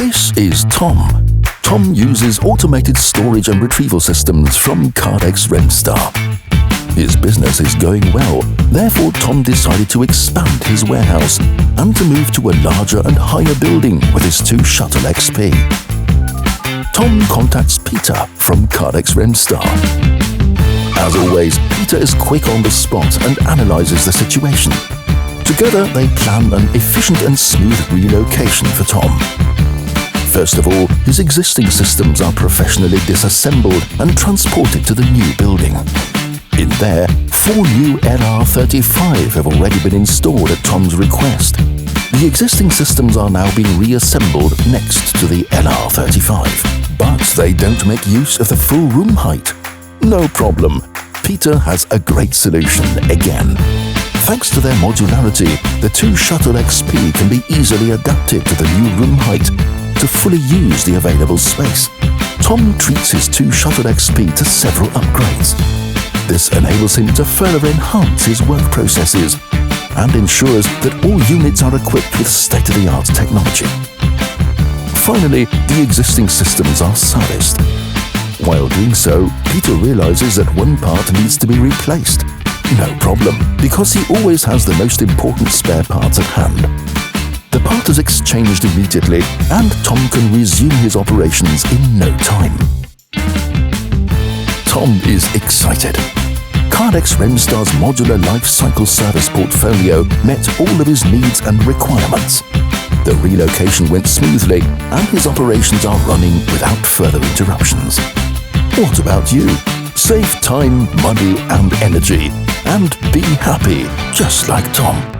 This is Tom. Tom uses automated storage and retrieval systems from Kardex Remstar. His business is going well, therefore Tom decided to expand his warehouse and to move to a larger and higher building with his 2 Shuttle XP. Tom contacts Peter from Kardex Remstar. As always, Peter is quick on the spot and analyzes the situation. Together, they plan an efficient and smooth relocation for Tom. First of all, his existing systems are professionally disassembled and transported to the new building. In there, 4 new LR35 have already been installed at Tom's request. The existing systems are now being reassembled next to the LR35, but they don't make use of the full room height. No problem. Peter has a great solution again. Thanks to their modularity, the 2 Shuttle XP can be easily adapted to the new room height to fully use the available space. Tom treats his 2 Shuttle XP to several upgrades. This enables him to further enhance his work processes and ensures that all units are equipped with state-of-the-art technology. Finally, the existing systems are serviced. While doing so, Peter realizes that one part needs to be replaced. No problem, because he always has the most important spare parts at hand. The part is exchanged immediately, and Tom can resume his operations in no time. Tom is excited. Kardex Remstar's modular life cycle service portfolio met all of his needs and requirements. The relocation went smoothly, and his operations are running without further interruptions. What about you? Save time, money, and energy, and be happy, just like Tom.